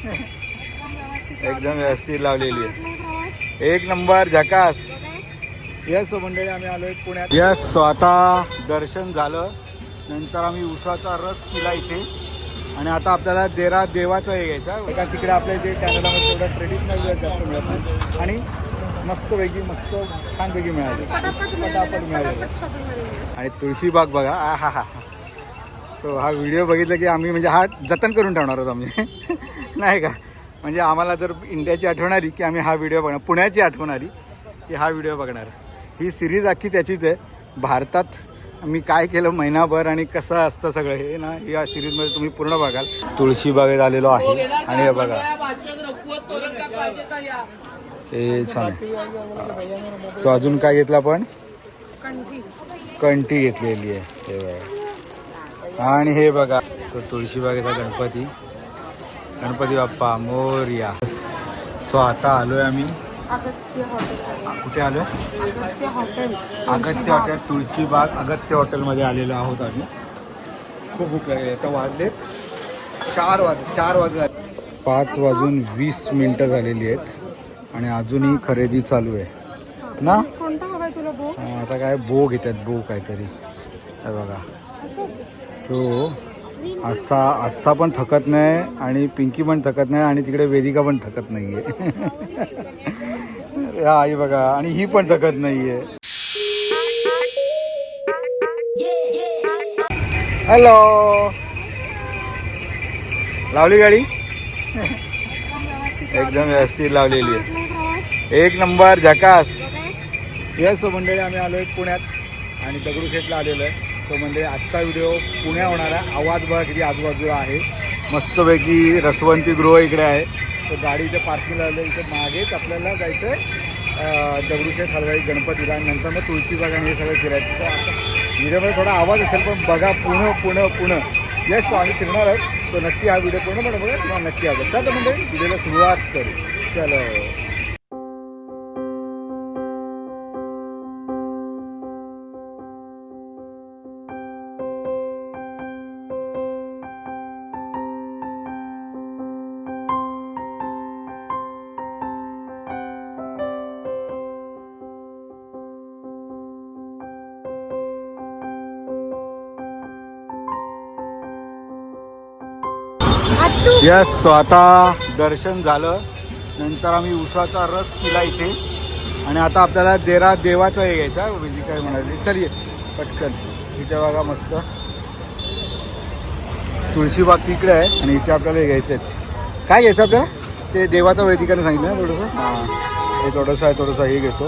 एकदम व्यवस्थित लावलेली आहे. एक नंबर झकास. यस मंडळी, आम्ही आलोय पुण्यात. यस, सो आता दर्शन झालं. नंतर आम्ही उसाचा रस पिला इथे. आणि आता आपल्याला देवाचं हे घ्यायचं. एका तिकडे आपल्या जे कॅनडामध्ये तेवढा ट्रेडिशनल जास्त मिळत नाही. आणि मस्तपैकी मस्त छानपैकी मिळाले, पटापट मिळाले. आणि तुळशीबाग बघा. हा हा. सो हा व्हिडिओ बघितला की आम्ही म्हणजे हा जतन करून ठेवणार आहोत आम्ही. नाही का, म्हणजे आम्हाला जर इंडियाची आठवण आली की आम्ही हा व्हिडिओ बघणार, पुण्याची आठवण आली की हा व्हिडिओ बघणार. ही सिरीज अख्खी त्याचीच आहे. भारतात मी काय केलं महिनाभर आणि कसं असतं सगळं हे ना, या सिरीजमध्ये तुम्ही पूर्ण बघाल. तुळशीबागेत आलेलो आहे. आणि हे बघा, ते छान आहे. सो अजून काय घेतलं आपण? कंठी घेतलेली आहे. हे बघा. आणि हे बघा, तो तुळशीबागेचा गणपती बाप्पा मोरया. सो आता आलोय आम्ही कुठे आलोय? अगत्य हॉटेल, तुळशीबाग अगत्य हॉटेलमध्ये आलेलो आहोत आम्ही. खूप भूक लागली. आता वाजले 4 वाजले. 5:20 झालेली आहेत आणि अजूनही खरेदी चालू आहे ना. आता काय बो घेतात, बो काहीतरी. हे बघा. सो आस्था पण थकत नाही आणि पिंकी पण थकत नाही आणि तिकडे वेदिका पण थकत नाहीये. हा आई बघा, आणि ही पण थकत नाहीये. हॅलो, लावली गाडी. एकदम व्यवस्थित लावलेली आहे. एक नंबर झकास. यस मंडळी, आम्ही आलोय पुण्यात आणि दगडूशेठला आलेलो आहे. तो म्हणजे आजचा व्हिडिओ पुण्या होणार आहे. आवाज बघा किती आजूबाजूला आहे. मस्तपैकी रसवंती गृह इकडे आहे. तर गाडीचं पार्किंग लावलं. इथे मागेच आपल्याला जायचं आहे दगडूशेठ हलवाई गणपतीला. नंतर मग तुळशीबाग आणि हे सगळं फिरायचं. तर आता व्हिडिओमध्ये थोडा आवाज असेल पण बघा, पुणे. यस, आम्ही फिरणार आहोत. तो नक्की हा व्हिडिओ पूर्णपणे बघा, तुम्हाला नक्की आवडेल. तर म्हणजे व्हिडिओला सुरुवात करू. चलो. यस, सो आता दर्शन झालं. नंतर आम्ही उसाचा रस पिला इथे. आणि आता आपल्याला देवाचं हे घ्यायचं. वेदी काय म्हणाली, चल ये पटकन. इथे बघा मस्त तुळशीबाग तिकडे आहे आणि इथे आपल्याला हे घ्यायचं आहे. काय घ्यायचं आपल्याला? ते देवाचं वेदिकाने सांगितलं ना थोडंसं. हां, हे थोडंसं हे घेतो.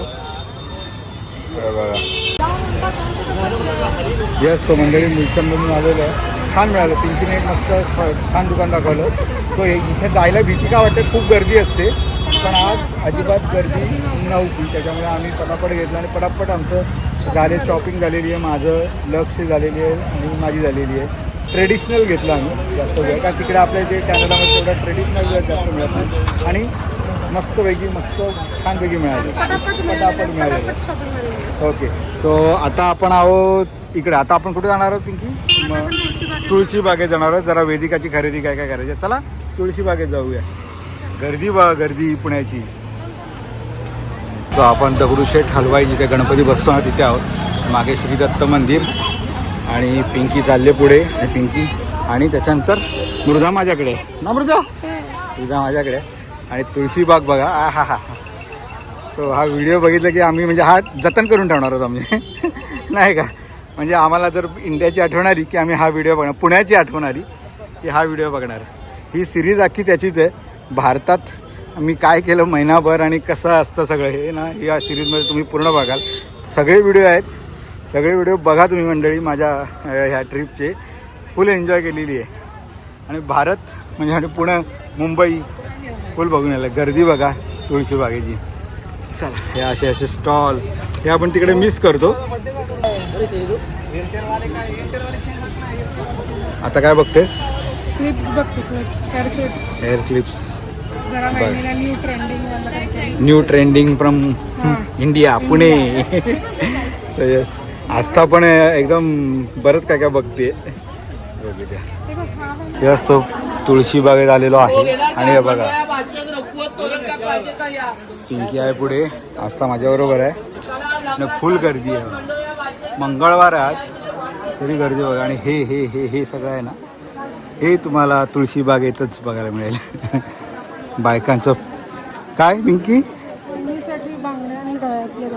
बघा. यस, तो मंडळी मुलचंदमधून आलेलं आहे. छान मिळालं. पिंकीने एक मस्त छान दुकान दाखवलं. तो इथे जायला भीती का वाटते, खूप गर्दी असते. पण आज अजिबात गर्दी नव्हती. त्याच्यामुळे आम्ही पटापट घेतलं आणि पटापट आमचं झाले. शॉपिंग झालेली आहे. माझं लक्ष झालेली आहे आणि माझी झालेली आहे. ट्रेडिशनल घेतलं आम्ही जास्त वेळ, कारण तिकडे आपल्या जे कॅनडामध्ये तेवढा ट्रेडिशनल जास्त मिळत नाही. आणि मस्तपैकी छानपैकी मिळाले, पटापट मिळाले. ओके, सो आता आपण आहोत इकडे. आता आपण कुठे जाणार आहोत पिंकी? तुळशीबागेत जाणार आहोत. जरा वेदिकाची खरेदी काय काय करायची. चला तुळशीबागेत जाऊया. गर्दी बघा, गर्दी पुण्याची. तो आपण दगडूशेठ हलवाई जिथे गणपती बसतो ना तिथे आहोत. मागे श्री दत्त मंदिर आणि पिंकी चालले पुढे. आणि पिंकी आणि त्याच्यानंतर मृदा माझ्याकडे ना. मृदा माझ्याकडे. आणि तुळशीबाग बघा. हा हा. सो हा व्हिडिओ बघितला की आम्ही म्हणजे हा जतन करून ठेवणार आहोत आम्ही. नाही का, म्हणजे आम्हाला जर इंडियाची आठवण आली की आम्ही हा व्हिडिओ बघणार, पुण्याची आठवण आली की हा व्हिडिओ बघणार. ही सिरीज अख्खी त्याचीच आहे. भारतात मी काय केलं महिनाभर आणि कसं असतं सगळं हे ना, या सिरीजमध्ये तुम्ही पूर्ण बघाल. सगळे व्हिडिओ आहेत. सगळे व्हिडिओ बघा तुम्ही मंडळी. माझ्या ह्या ट्रिपचे फुल एन्जॉय केलेली आहे. आणि भारत म्हणजे आणि पुणे मुंबई फुल बघून आलं. गर्दी बघा तुळशीबागेची. चला, हे असे स्टॉल हे आपण तिकडे मिस करतो. आता काय बघतेस? क्लिप्स बघते. Hair clips. New trending from India, Pune. Yes, Aastha पण एकदम बरंच काय काय बघते. यस, तो तुळशी बागेत आलेलो आहे आणि हे बघा पिंकी आहे पुढे, आस्था माझ्याबरोबर आहे आणि फुल गर्दी आहे. मंगळवार आहे आज तरी गर्दी बघा. आणि हे हे हे हे सगळं आहे ना, हे तुम्हाला तुळशी बागेतच बघायला मिळेल. बायकांचं काय पिंकी?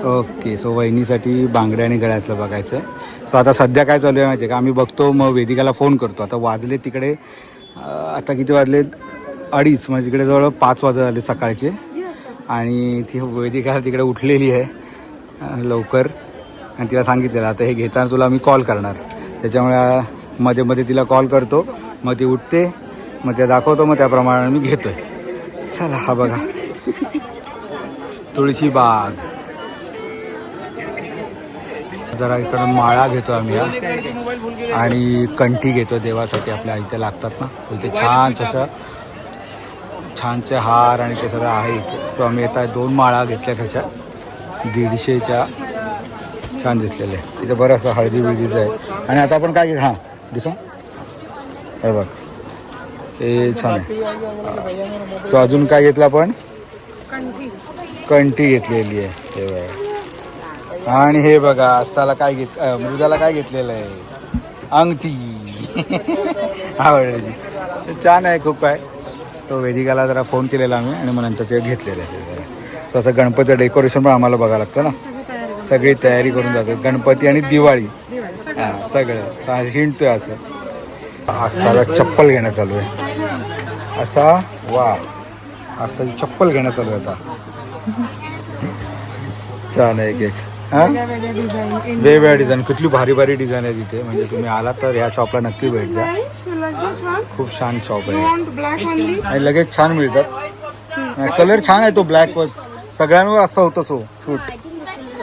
ओके, सो वहिनीसाठी बांगड्या आणि गळ्यातलं बघायचं आहे. सो आता सध्या काय चालू आहे माहिती आहे का, आम्ही बघतो मग वेदिकाला फोन करतो. आता वाजले तिकडे आता किती वाजले 2:30, म्हणजे तिकडे जवळ 5 वाजत आले सकाळचे. आणि ती वेदिका तिकडे उठलेली आहे लवकर आणि तिला सांगितलेलं आता हे घेताना तुला मी कॉल करणार. त्याच्यामुळे मध्ये मध्ये तिला कॉल करतो, मग ती उठते, मग त्या दाखवतो, मग त्याप्रमाणे मी घेतोय. चला हा बघा तुळशी बाग. जरा इकडं माळा घेतो आम्ही आणि कंठी घेतो देवासाठी, आपल्या इथे लागतात ना. इथे छानसे हार आणि ते सगळं आहे इथे. सो आम्ही येतात 2 माळा घेतल्या त्याच्या 150च्या, छान दिसलेले. इथे बरं असं हळदी बिळदीचं आहे. आणि आता आपण काय हां दिखा हे बघ, ते छान आहे. सो अजून काय घेतलं आपण? कंठी घेतलेली आहे हे बघा. आणि हे बघा आस्थाला काय मृदाला काय घेतलेलं आहे? अंगठी. आवडली, छान आहे खूप आहे. तो वेदिकाला जरा फोन केलेला आम्ही आणि मग नंतर ते घेतलेलं आहे. सो असं गणपतीचं डेकोरेशन पण आम्हाला बघायला लागतं ना, सगळी तयारी करून जातो. गणपती आणि दिवाळी हां सगळं हिंडतोय असं. आस्थाला चप्पल घेणं चालू आहे. असा वा, आस्थाची चप्पल घेणं चालू आहे आता. छान आहे एक हां, वेगवेगळ्या डिझाईन, कुठली भारी भारी डिझाईन आहे तिथे. म्हणजे तुम्ही आलात तर ह्या शॉपला नक्की भेट द्या, खूप छान शॉप आहे आणि लगेच छान मिळतात. कलर छान आहे तो ब्लॅक वर, सगळ्यांवर असं होतं तो सूट.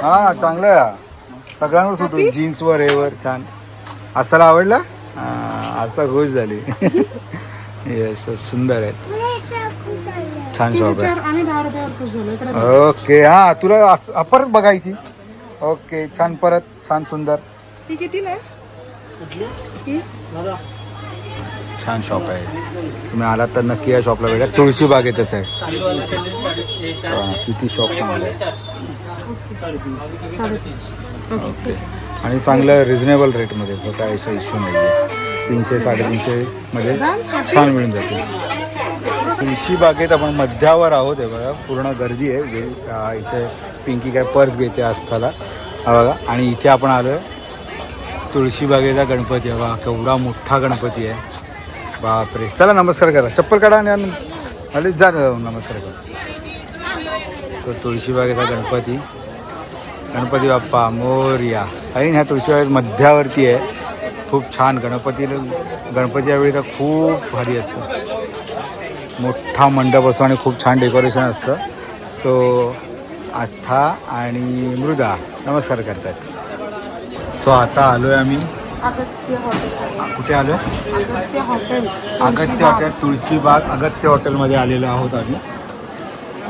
हां चांगलं आहे, सगळ्यांवर सूट होईल, जीन्सवर हेवर छान. आस्थाला आवडला? हां आस्था खुश झाली. येस सुंदर आहे, छान शॉप आहे. ओके हां तुला परत बघायची. ओके छान, परत छान सुंदर छान शॉप आहे. तुम्ही आलात तर नक्की या शॉपला भेटा. तुळशी बागेतच आहे. किती शॉप चांगलं आहे. ओके आणि चांगलं रिझनेबल रेटमध्ये, जो काय असा इश्यू नाही आहे. 300-350 मध्ये छान मिळून जाते. तुळशी बागेत आपण मध्यावर आहोत. हे बघा पूर्ण गर्दी आहे. इथे पिंकी काय पर्स घेते आस्थाला बघा. आणि इथे आपण आलो आहे तुळशी बागेचा गणपती आहे. बघा केवढा मोठा गणपती आहे, बापरे. चला नमस्कार करा, चप्पल काढा आणि आले जा नमस्कार करा. तो तुळशी बागेचा गणपती बाप्पा मोरया आणि ह्या तुळशी बागेत मध्यावरती आहे. खूप छान गणपती यावेळी तर खूप भारी असतं. मोठा मंडप असतो आणि खूप छान डेकोरेशन असतं. सो आस्था आणि मृदा नमस्कार करतात. सो आता आलोय आम्ही कुठे आलो? अगत्य हॉटेल, तुळशीबाग अगत्य हॉटेलमध्ये आलेलो आहोत आम्ही.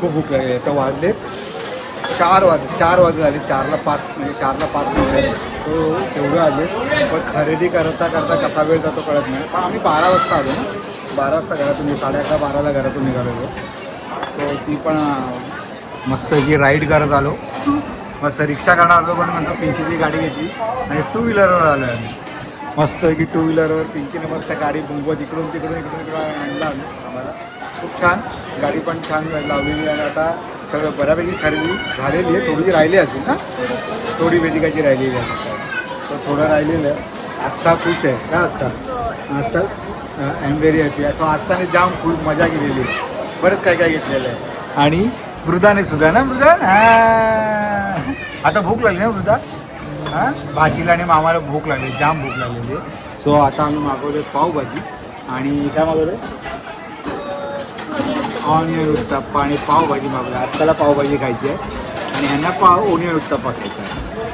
खूप भूक लागली. आता वाजले 4 वाजले झाले. 4ला 5 म्हणजे 4ला 5 मिनिट तो तेवढं आले. पण खरेदी करता कसा वेळ जातो कळत नाही. पण आम्ही 12 वाजता आलो ना, 12 वाजता घरातून 11:30-12ला घरातून निघालेलो. तो ती पण मस्त की राईड करत आलो. मस्त रिक्षा करणार होतो पण नंतर पिंकीची गाडी घेतली आणि 2 व्हीलरवर आलो आम्ही. मस्त की 2 व्हीलरवर पिंकीने मस्त गाडी बुंबवत इकडून तिकडून आणला आम्हाला. खूप छान गाडी पण छान लावलेली. आणि आता सगळं बऱ्यापैकी खरेदी झालेली आहे. थोडी राहिली असेल ना, थोडी वेदिकाची राहिलेली आहे. तर थोडं राहिलेलं आहे. आस्था खुश आहे का? Aastha I am very happy. So आस्थाने जाम खूप मजा केलेली आहे. बरंच काय घेतलेलं आहे. आणि मृदाने सुद्धा ना, मृदा आता भूक लागली ना मृदा? हां भाजीला आणि मामाला भूक लागली, जाम भूक लागलेली आहे. सो आता आम्ही मागवले पावभाजी आणि काय मागवलं? ऑनियन उत्तप्पा आणि पावभाजी मागवली. आजकाल पावभाजी खायची आहे आणि ह्यांना ओनियन उत्तप्पा खायचा आहे.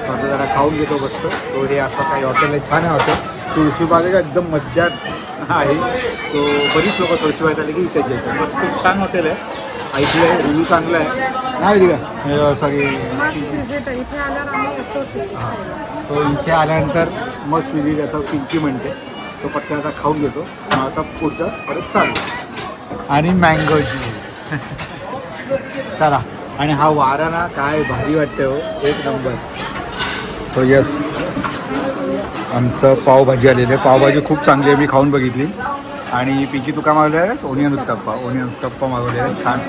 सो आता जरा खाऊन घेतो बसतो. तो हे असं काही हॉटेल आहे, छान आहे हॉटेल. तुळशीबागेच्या एकदम मध्यात आहे. तो बरीच लोकं तुळशीबागेत आले की इथेच येतात. खूप छान हॉटेल आहे, ऐकलं आहे, रिव्ह्यू चांगला आहे. नाही का सॉरी. सो इथे आल्यानंतर मस्त विजिट असं पिंकी म्हणते. तो पटकन आता खाऊन घेतो. आता पुढचं परत चालू आणि मँगो ज्यूस. चला. आणि हा वारा ना काय भारी वाटतं हो, एक नंबर. सो यस, आमचं पावभाजी आलेली आहे. पावभाजी खूप चांगली आहे, मी खाऊन बघितली. आणि पिंकी तू काय मागवलं आहेस? ओनियन उत्तप्पा मागवलेला आहे. छान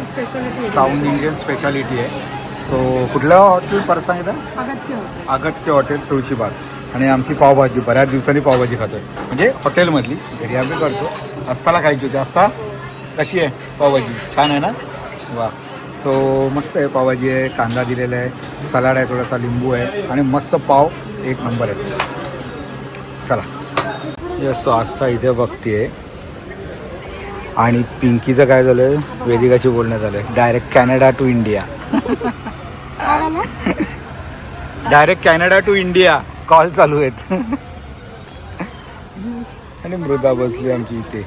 साऊथ इंडियन स्पेशालिटी आहे. सो कुठलं हॉटेल परत सांगितलं? अगत्य हॉटेल, तुळशीबाग. आणि आमची पावभाजी बऱ्याच दिवसांनी पावभाजी खातोय, म्हणजे हॉटेलमधली. घरी आम्ही करतो. आस्थाला खायची होती. आस्था कशी आहे पावभाजी? छान आहे ना? वा. सो मस्त आहे पावभाजी आहे, कांदा दिलेला आहे, सलाड आहे, थोडासा लिंबू आहे आणि मस्त पाव एक नंबर आहे. चला. यस, सो आस्था इथे बघतीये. आणि पिंकीचं काय झालं, वेदिकाशी बोलणं झालं direct Canada to India. Direct Canada to India call चालू आहेत. आणि मृदा बसली आमची इथे.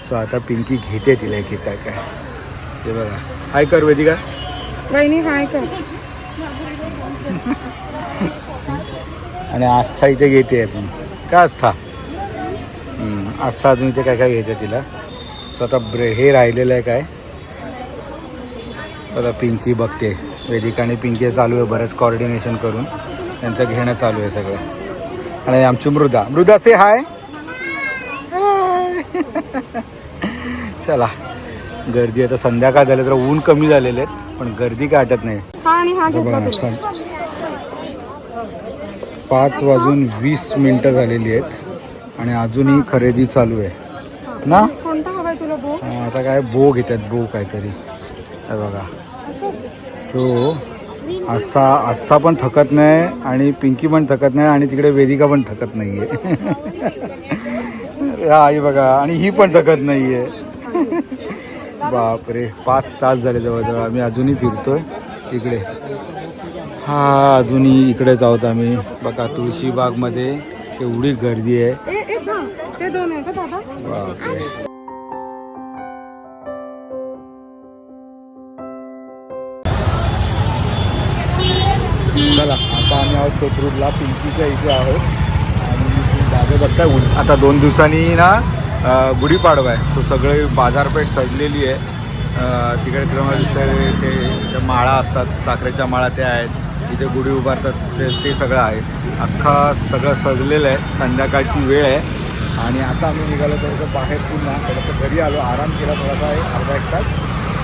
सो आता पिंकी घेते तिला एक काय काय ते बघा. हाय कर वेदिका. वहिनी हाय कर. आणि आस्था इथे घेते अजून. का आस्था? आस्था अजून इथे काय काय घ्यायचं तिला. सो आता हे राहिलेलं आहे काय, आता पिंकी बघते. वेदिका आणि पिंकी चालू आहे बरंच कोऑर्डिनेशन करून, त्यांचं घेणं चालू आहे सगळं. आणि आमची मृदा से हाय. चला. गर्दी आता संध्याकाळ झालं तर ऊन कमी झालेले आहेत, पण गर्दी काय वाटत नाही. 5:20 झालेली आहेत आणि अजूनही खरेदी चालू आहे ना. आता काय बो घेतात, बो काहीतरी बघा. सो आस्था पण थकत नाही आणि पिंकी पण थकत नाही आणि तिकडे वेदिका पण थकत नाहीये. आई बघा, आणि ही पण थकत नाहीये. बापरे, 5 तास झाले जवळजवळ. आम्ही अजूनही फिरतोय इकडे. हा, अजूनही इकडेच आहोत आम्ही. बघा तुळशीबागमध्ये एवढी गर्दी आहे. बापरे. चला, आता आम्ही आहोत कोथरूडला, पिंकीच्या इथे आहोत. आणि जागे बघताय ऊन. आता 2 दिवसांनी ना गुढीपाडवा आहे. सो सगळे बाजारपेठ सजलेली आहे. तिकडे ते माळा असतात, साखरेच्या माळा त्या आहेत. इथे गुढी उभारतात ते सगळं आहे. सगळं सजलेलं आहे. संध्याकाळची वेळ आहे आणि आता आम्ही निघालो थोडंसं बाहेर. पुन्हा थोडंसं घरी आलो, आराम केला थोडासा, अर्धा एक तास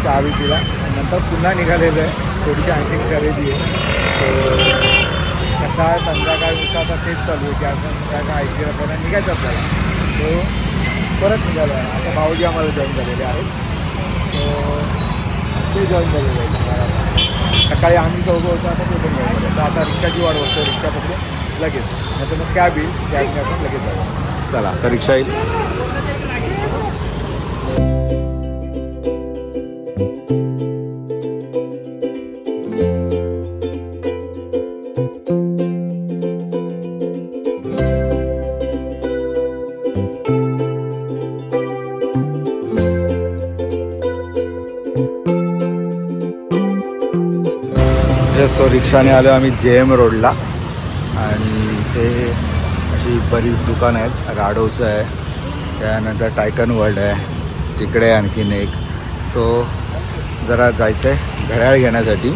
चहा पिला. नंतर पुन्हा निघालेलं आहे. थोडीशी आणखी खरेदी आहे. सकाळ संध्याकाळ आता तेच चालू आहे की आपण संध्याकाळ ऐकलं पण निघायचं आपल्याला. तो परत निघालो आहे. आता भाऊजी आम्हाला जॉईन झालेले आहेत. ते जॉईन झालेले आहेत. सकाळी आम्ही चौघं होतो, आता ते पण जॉईन झाले. तर आता रिक्षाची वाढ बघतो, रिक्षा पकडून लगेच. नंतर मग कॅब येईल, कॅबने आपण लगेच जाऊ. चला, तर रिक्षा येईल. सो रिक्षाने आलो आम्ही JM रोडला. आणि इथे अशी बरीच दुकानं आहेत. राडोचं आहे, त्यानंतर टायटन वर्ल्ड आहे, तिकडे आणखीन एक. सो जरा जायचं आहे घड्याळ घेण्यासाठी.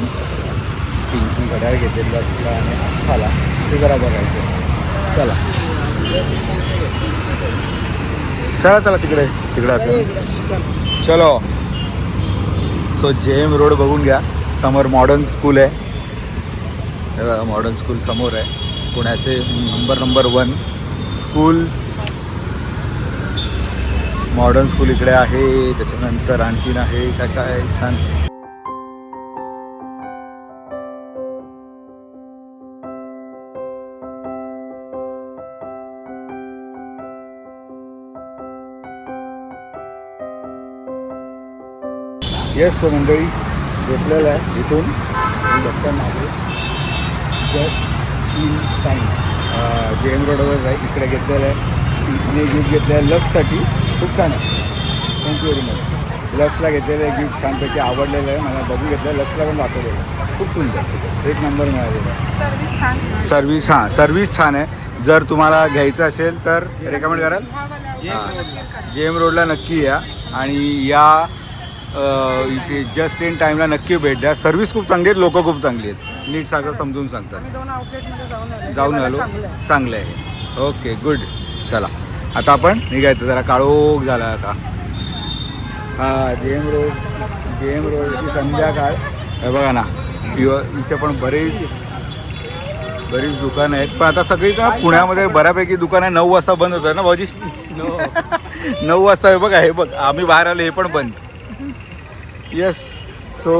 पिंकी घड्याळ घेतलेला तिला आणि आस्थाला ते जरा बघायचं. चला चला चला तिकडे असं चलो. सो JM रोड बघून घ्या. समोर मॉडर्न स्कूल आहे. मॉडर्न स्कूल समोर आहे. पुण्याचे नंबर 1 स्कूल्स. मॉडर्न स्कूल इकडे आहे. त्याच्यानंतर आणखीन आहे काय छान. येस मंडळी, घेतलेलं आहे इथून डॉक्टर मागे जस्ट इन टाईम. JM रोडवर आहे, इकडे घेतलेलं आहे. इथे गिफ्ट घेतलं आहे लक्ससाठी. खूप छान आहे. Thank you very much. लक्सला घेतलेलं आहे गिफ्ट, छानपैकी आवडलेलं आहे मला. बघून घेतलं आहे, लक्सला पण दाखवलेलं आहे. खूप सुंदर, 1 नंबर मिळालेला आहे. सर्विस छान आहे. जर तुम्हाला घ्यायचं असेल तर रेकमेंड कराल. जेम रोडला नक्की या आणि या इथे जस्ट इन टाईमला नक्की भेट द्या. सर्व्हिस खूप चांगली आहे, लोक खूप चांगली आहेत, नीट सगळं समजून सांगतात. आम्ही 2 आउटलेटमध्ये जाऊन आलो, चांगलं आहे. चांगलं आहे. Okay good. चला आता आपण निघायचं, जरा काळोख झाला आता. हा जेम रोडची संध्याकाळ. हे बघा ना, इथे पण बरीच दुकानं आहेत, पण आता सगळी ना पुण्यामध्ये बऱ्यापैकी दुकानं 9 वाजता बंद होतात ना भाऊजी. 9 वाजता. हे बघा, हे बघ आम्ही बाहेर आलो, हे पण बंद. येस. सो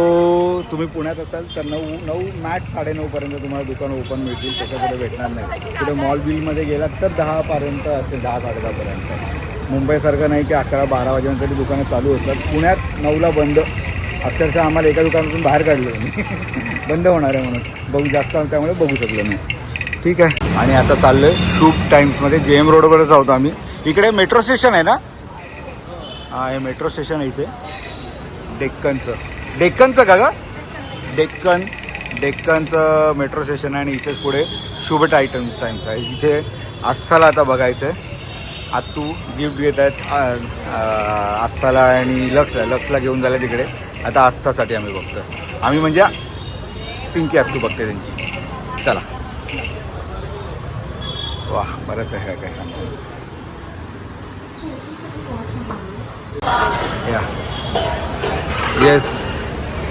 तुम्ही पुण्यात असाल तर 9 मॅक्स 9:30पर्यंत तुम्हाला दुकान ओपन मिळतील, त्याच्यापुढे भेटणार नाही. पुढे मॉल बिलमध्ये गेलात तर 10पर्यंत असेल, 10-10:30पर्यंत. मुंबईसारखं नाही की 11-12 वाजेपर्यंत दुकानं चालू होतात. पुण्यात 9ला बंद. अक्षरशः आम्हाला एका दुकानातून बाहेर काढलं मी बंद होणार आहे म्हणून. बघू जास्त त्यामुळे बघू शकलो नाही. ठीक आहे. आणि आता चाललो आहे शूट टाईम्समध्ये. जेम रोडवरच आहोत आम्ही. इकडे मेट्रो स्टेशन आहे ना. हा, हे मेट्रो स्टेशन आहे इथे डेक्कनचं का ग? डेक्कनचं मेट्रो स्टेशन आहे आणि इथेच पुढे शुभ टाइम्स आहे. इथे आस्थाला आता बघायचं आहे. आत्तू गिफ्ट घेत आहेत आस्थाला आणि लक्सला घेऊन झालं तिकडे. आता आस्थासाठी आम्ही बघतोय. आम्ही म्हणजे पिंकी आत्तू बघते त्यांची. चला. वा, बरंच आहे काय सांगतो. या येस.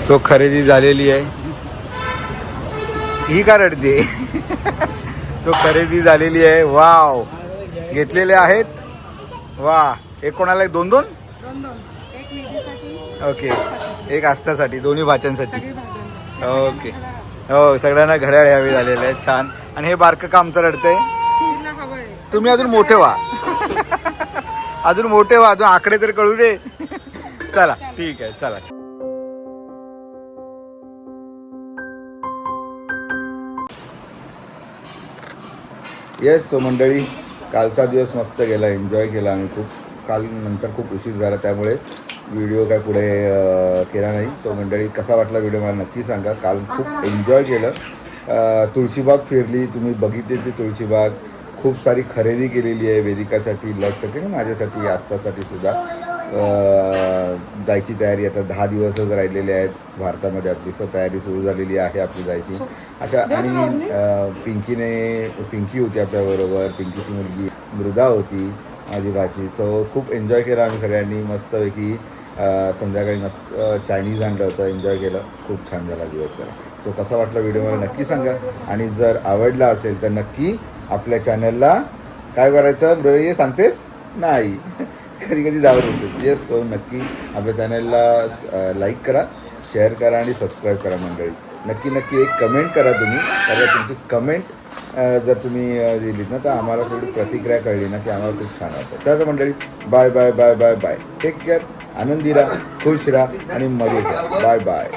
सो खरेदी झालेली आहे. ही का रडते? सो खरेदी झालेली आहे. वाव, घेतलेले आहेत. वा, एक कोणाला 2-2? 2-2. एक मेहंदीसाठी, ओके, एक आस्थासाठी, दोन्ही भाच्यांसाठी. सगळी भाज्यांसाठी. ओके. हो, सगळ्यांना घड्याळ यावे झालेले आहेत. छान. आणि हे बारकं का आमचं रडतंय? तिला हवंय. तुम्ही अजून मोठे व्हा. अजून आकडे तर कळू दे. चला ठीक आहे, चला. येस. सो मंडळी, कालचा दिवस मस्त गेला, एन्जॉय केला आम्ही खूप. काल नंतर खूप उशीर झाला त्यामुळे व्हिडिओ काय पुढे केला नाही. सो मंडळी, कसा वाटला व्हिडिओ मला नक्की सांगा. काल खूप एन्जॉय केलं. तुळशीबाग फिरली, तुम्ही बघितली ती तुळशीबाग. खूप सारी खरेदी केलेली आहे वेदिकासाठी, लक्ससाठी आणि माझ्यासाठी, आस्थासाठी सुद्धा. जायची तयारी आता 10 दिवसच राहिलेले आहेत भारतामध्ये. अगदी तयारी सुरू झालेली आहे आपली जायची. अशा आणि पिंकी होती आपल्याबरोबर, पिंकीची मुलगी मृदा होती माझी भाची. सो खूप एन्जॉय केला आम्ही सगळ्यांनी मस्तपैकी. संध्याकाळी मस्त चायनीज आणलं होतं, एन्जॉय केलं. खूप छान झाला दिवस. तो कसा वाटला व्हिडिओ मला नक्की सांगा. आणि जर आवडला असेल तर नक्की आपल्या चॅनलला काय करायचं मृदा सांगतेस नाही कधी धावत असेल. येस. सो नक्की आपल्या चॅनलला लाईक करा, शेअर करा आणि सबस्क्राईब करा मंडळी. नक्की एक कमेंट करा तुम्ही. कारण तुमची कमेंट जर तुम्ही दिलीत ना तर आम्हाला थोडी प्रतिक्रिया कळली ना की आम्हाला खूप छान वाटतं. चला मंडळी, bye bye bye bye bye. Take care. आनंदी राहा, खुश राहा आणि मजेत राहा. Bye bye.